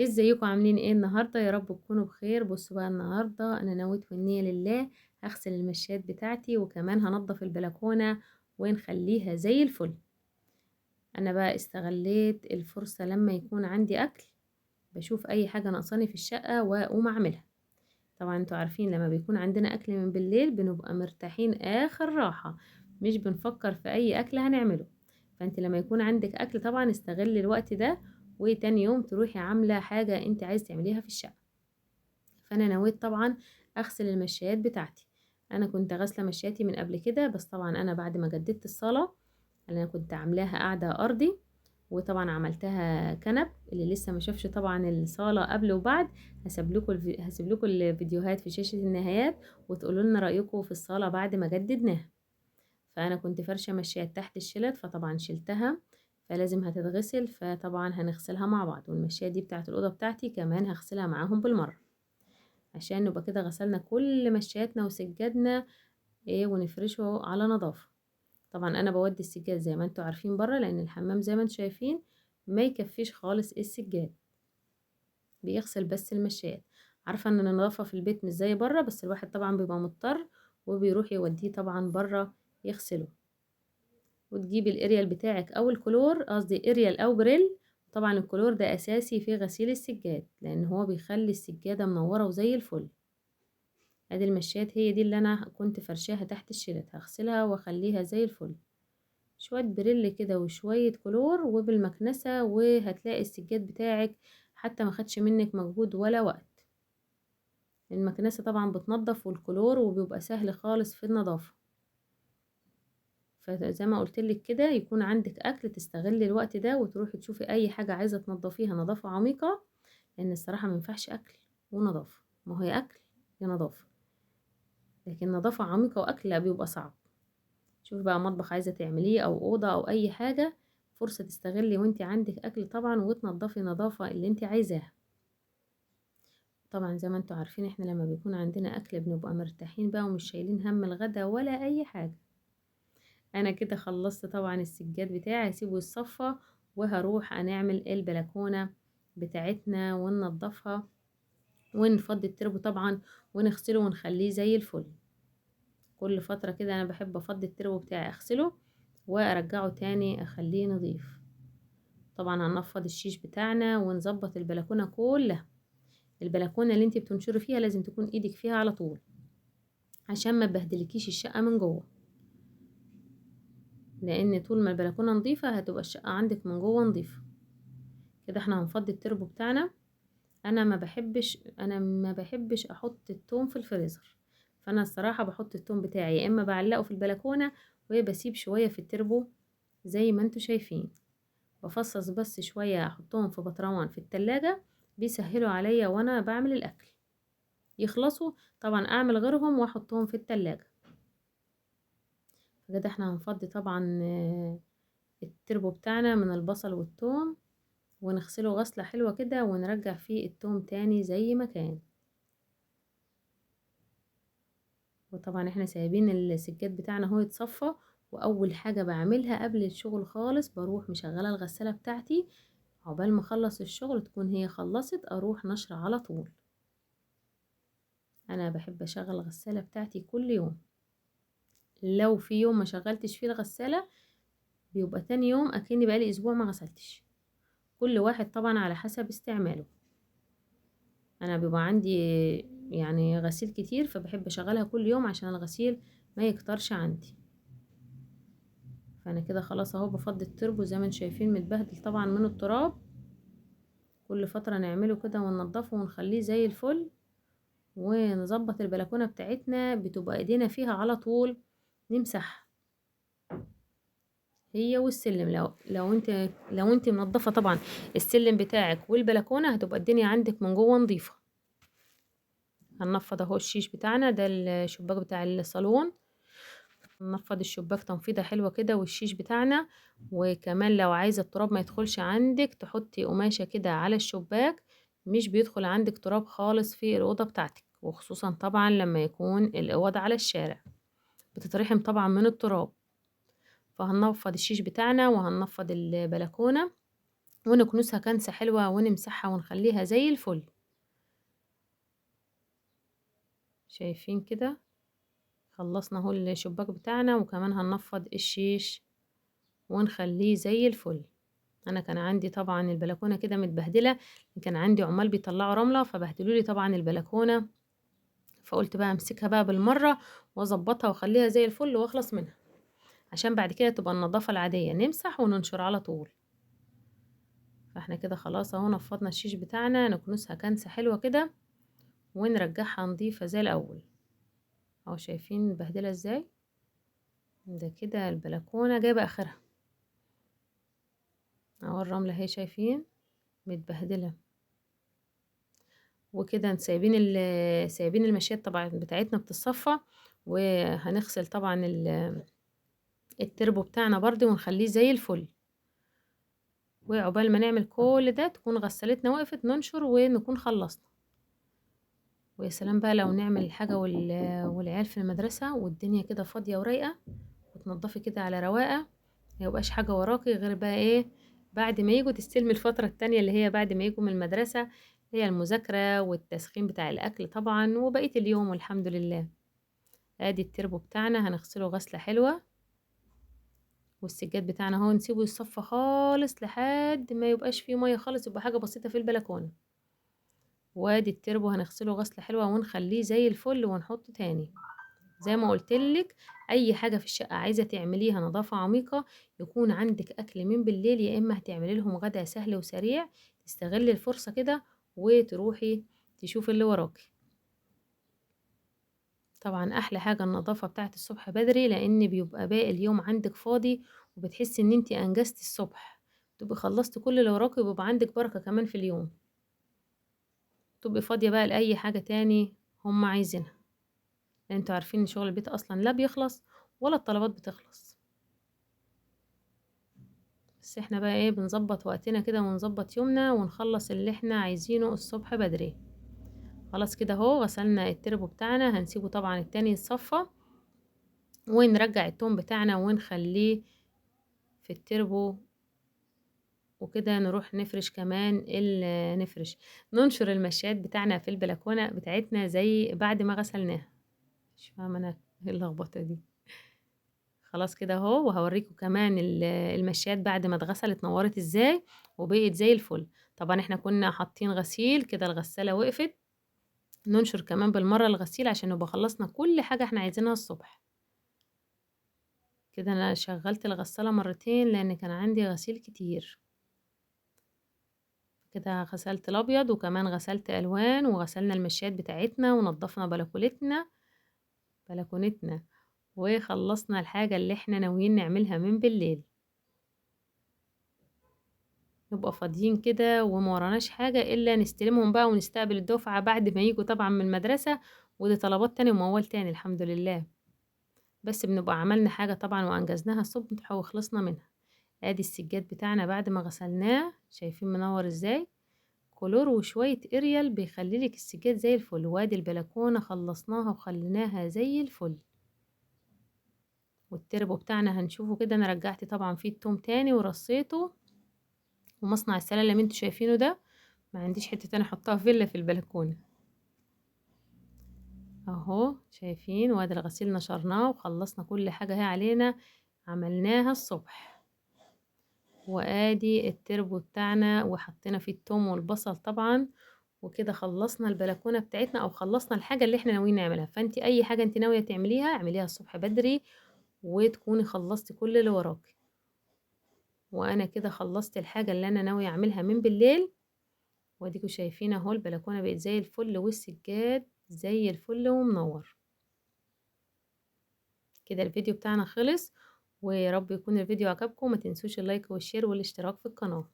ازيكم عاملين ايه النهارده؟ يا رب تكونوا بخير. بصوا بقى، النهارده انا نويت والنية لله هغسل المشات بتاعتي وكمان هنضف البلكونه ونخليها زي الفل. انا بقى استغليت الفرصه لما يكون عندي اكل، بشوف اي حاجه ناقصاني في الشقه واقوم اعملها. طبعا انتوا عارفين لما بيكون عندنا اكل من بالليل بنبقى مرتاحين اخر راحه، مش بنفكر في اي اكل هنعمله. فانت لما يكون عندك اكل طبعا استغل الوقت ده، وتاني يوم تروحي عامله حاجه انت عايز تعمليها في الشقه. فانا نويت طبعا اغسل المشايات بتاعتي. انا كنت غاسله مشياتي من قبل كده، بس طبعا انا بعد ما جددت الصاله اللي انا كنت عاملاها قاعده ارضي، وطبعا عملتها كنب. اللي لسه ما شافش طبعا الصاله قبل وبعد، هسيب لكم الفيديوهات في شاشه النهايات، وتقولوا لنا رايكم في الصاله بعد ما جددناها. فانا كنت فرشه مشيات تحت الشلت، فطبعا شلتها، فلازم هتتغسل، فطبعا هنغسلها مع بعض. والمشيات دي بتاعت الاوضه بتاعتي كمان هغسلها معاهم بالمره، عشان نبقى كده غسلنا كل مشياتنا وسجادنا ايه، ونفرشه على نظافة. طبعا انا بودي السجاد زي ما انتوا عارفين بره، لان الحمام زي ما انتوا شايفين ما يكفيش خالص السجاد، بيغسل بس المشيات. عارفة ان النظافة في البيت مش زي بره، بس الواحد طبعا بيبقى مضطر وبيروح يوديه طبعا بره يغسله. وتجيب الاريال بتاعك او الكلور، قصدي اريال او بريل. طبعا الكلور ده اساسي في غسيل السجاد، لان هو بيخلي السجادة منورة وزي الفل. ادي المشات هي دي اللي انا كنت فرشاها تحت الشلت، هغسلها واخليها زي الفل. شوية بريل كده وشوية كلور وبالمكنسة، وهتلاقي السجاد بتاعك حتى ما خدش منك مجهود ولا وقت. المكنسة طبعا بتنضف والكلور، وبيبقى سهل خالص في النظافة. فزي ما قلتلك كده، يكون عندك اكل تستغلي الوقت ده وتروحي تشوفي اي حاجة عايزة تنضفيها نظافة عميقة، لان الصراحة ما ينفعش اكل ونظافة، ما هي اكل يا نظافة. لكن نظافة عميقة واكل لا، بيبقى صعب. شوفي بقى مطبخ عايزة تعمليه او اوضة او اي حاجة، فرصة تستغلي وانت عندك اكل طبعا، وتنضفي نظافة اللي انت عايزاها. طبعا زي ما انتوا عارفين احنا لما بيكون عندنا اكل بنبقى مرتاحين بقى، ومش شايلين هم الغدا ولا اي حاجة. انا كده خلصت طبعا السجاد بتاعي، هسيبه يتصفى وهروح هنعمل البلكونة بتاعتنا وننضفها ونفضي التربو طبعا، ونغسله ونخليه زي الفل. كل فترة كده انا بحب افضي التربو بتاعي، اغسله وارجعه تاني اخليه نظيف. طبعا هنفض الشيش بتاعنا ونظبط البلكونة كلها. البلكونة اللي انت بتنشري فيها لازم تكون ايدك فيها على طول، عشان ما تبهدلكيش الشقة من جوه، لان طول ما البلكونة نظيفة هتبقى الشقة عندك من جوه نظيفة. كده احنا هنفضي التربو بتاعنا. انا ما بحبش احط التوم في الفريزر، فانا الصراحة بحط التوم بتاعي يا اما بعلقه في البلكونة، وبسيب شوية في التربو زي ما انتوا شايفين. بفصص بس شوية احطهم في بطروان في التلاجة، بيسهلوا عليا وانا بعمل الاكل. يخلصوا طبعا اعمل غيرهم واحطهم في التلاجة. فكده احنا هنفضي طبعا التربو بتاعنا من البصل والثوم، ونغسله غسلة حلوة كده، ونرجع فيه الثوم تاني زي ما كان. وطبعا احنا سايبين السجاد بتاعنا هو يتصفى. واول حاجة بعملها قبل الشغل خالص، بروح مشغلة الغسالة بتاعتي، عقبال ما اخلص الشغل تكون هي خلصت اروح نشرة على طول. انا بحب اشغل الغسالة بتاعتي كل يوم. لو في يوم ما شغلتش فيه الغسالة، بيبقى تاني يوم اكني بقالي اسبوع ما غسلتش. كل واحد طبعا على حسب استعماله. انا بيبقى عندي يعني غسيل كتير، فبحب اشغلها كل يوم عشان الغسيل ما يكترش عندي. فانا كده خلاص اهو بفضي التربو زي ما انتم شايفين متبهدل طبعا من التراب. كل فترة نعمله كده وننضفه ونخليه زي الفل. ونظبط البلكونة بتاعتنا، بتبقى ايدينا فيها على طول نمسح هي والسلم. لو انت منضفة طبعا السلم بتاعك والبلكونة، هتبقى الدنيا عندك من جوه نظيفة. هننفض اهو الشيش بتاعنا ده، الشباك بتاع الصالون. ننفض الشباك تنفيضة حلوة كده والشيش بتاعنا. وكمان لو عايزة التراب ما يدخلش عندك، تحطي قماشة كده على الشباك، مش بيدخل عندك تراب خالص في الأوضة بتاعتك، وخصوصا طبعا لما يكون الأوض على الشارع بتترحم طبعا من التراب. فهننفض الشيش بتاعنا وهننفض البلكونة ونكنسها كنسة حلوة ونمسحها ونخليها زي الفل. شايفين كده؟ خلصنا اهو الشباك بتاعنا، وكمان هننفض الشيش ونخليه زي الفل. انا كان عندي طبعا البلكونه كده متبهدله، كان عندي عمال بيطلعوا رمله فبهدلوا لي طبعا البلكونه، فقلت بقى امسكها بقى بالمره واظبطها واخليها زي الفل واخلص منها، عشان بعد كده تبقى النظافه العاديه نمسح وننشر على طول. فاحنا كده خلاص اهو نفضنا الشيش بتاعنا، نكنسها كنسه حلوه كده ونرجعها نضيفه زي الاول. اهو شايفين مبهدله ازاي؟ ده كده البلكونه جايبه اخرها. اهو الرمله اهي شايفين متبهدله. وكده سايبين سايبين المشيات طبعا بتاعتنا بتتصفى، وهنغسل طبعا التربو بتاعنا برضه ونخليه زي الفل. وعقبال ما نعمل كل ده تكون غسالتنا وقفت ننشر ونكون خلصنا. ويا سلام بقى لو نعمل حاجة والعيال في المدرسة والدنيا كده فاضية ورايقة، وتنضفي كده على رواقة، ميبقاش حاجة وراكي غير بقى ايه بعد ما يجوا تستلمي الفترة التانية اللي هي بعد ما يجوا من المدرسة، هي المذاكرة والتسخين بتاع الأكل طبعا وبقية اليوم والحمد لله. ادي التربو بتاعنا هنغسله غسلة حلوة، والسجاد بتاعنا اهو نسيبه يصفى خالص لحد ما يبقاش فيه مية خالص، يبقى حاجة بسيطة في البلكونة. وادي التربو هنغسله غسلة حلوة ونخليه زي الفل ونحطه تاني. زي ما قلتلك، اي حاجة في الشقة عايزة تعمليها نظافة عميقة، يكون عندك اكل من بالليل، يا اما هتعملي لهم غدا سهل وسريع، تستغلي الفرصة كده وتروحي تشوفي اللي وراكي. طبعا احلى حاجة النظافة بتاعت الصبح بدري، لان بيبقى باقي اليوم عندك فاضي، وبتحسي ان انتي انجزتي الصبح، تبقي خلصتي كل اللي وراكي، وبيبقى عندك بركة كمان في اليوم، تبقي فاضية بقى لأي حاجة تاني هم عايزينها، لأن انتوا عارفين ان شغل البيت اصلا لا بيخلص ولا الطلبات بتخلص. بس احنا بقى ايه بنظبط وقتنا كده ونظبط يومنا ونخلص اللي احنا عايزينه الصبح بدري. خلاص كده اهو غسلنا التربو بتاعنا، هنسيبه طبعا التاني يتصفى، ونرجع التوم بتاعنا ونخليه في التربو. وكده نروح نفرش كمان نفرش ننشر المشات بتاعنا في البلكونة بتاعتنا زي بعد ما غسلناها. مش فاهمة انا ايه اللخبطة دي. خلاص كده اهو، وهوريكم كمان المشات بعد ما اتغسلت نورت ازاي وبقت زي الفل. طبعا احنا كنا حاطين غسيل كده الغسالة وقفت، ننشر كمان بالمرة الغسيل عشان نبقى خلصنا كل حاجة احنا عايزينها الصبح. كده انا شغلت الغسالة مرتين لان كان عندي غسيل كتير. كده غسلت الابيض وكمان غسلت الوان، وغسلنا المشيات بتاعتنا ونضفنا بلكونتنا، وخلصنا الحاجة اللي احنا ناويين نعملها من بالليل. نبقى فاضيين كده وما وراناش حاجة الا نستلمهم بقى ونستقبل الدفعة بعد ما يجوا طبعا من المدرسة، ودي طلبات تاني وموال تاني الحمد لله. بس بنبقى عملنا حاجة طبعا وانجزناها الصبح وخلصنا منها. ادي السجاد بتاعنا بعد ما غسلناه شايفين منور ازاي، كلور وشوية اريال بيخليلك السجاد زي الفل. وادي البلكونة خلصناها وخليناها زي الفل. والتربو بتاعنا هنشوفه كده، انا رجعت طبعا فيه التوم تاني ورصيته. ومصنع السلالة اللي انتوا شايفينه ده ما عنديش حتة تاني احطها فيلا في البلكونة. اهو شايفين، وادي الغسيل نشرناه وخلصنا كل حاجة هي علينا عملناها الصبح. وادي التربو بتاعنا وحطينا فيه التوم والبصل طبعا. وكده خلصنا البلكونة بتاعتنا، او خلصنا الحاجة اللي احنا ناويين نعملها. فانت اي حاجة انت ناوية تعمليها اعمليها الصبح بدري، وتكوني خلصتي كل اللي وراكي. وانا كده خلصت الحاجة اللي انا ناوية اعملها من بالليل. واديكوا شايفين اهو البلكونة بقت زي الفل، والسجاد زي الفل ومنور. كده الفيديو بتاعنا خلص، ويا رب يكون الفيديو عجبكم. ما تنسوش اللايك والشير والاشتراك في القناة.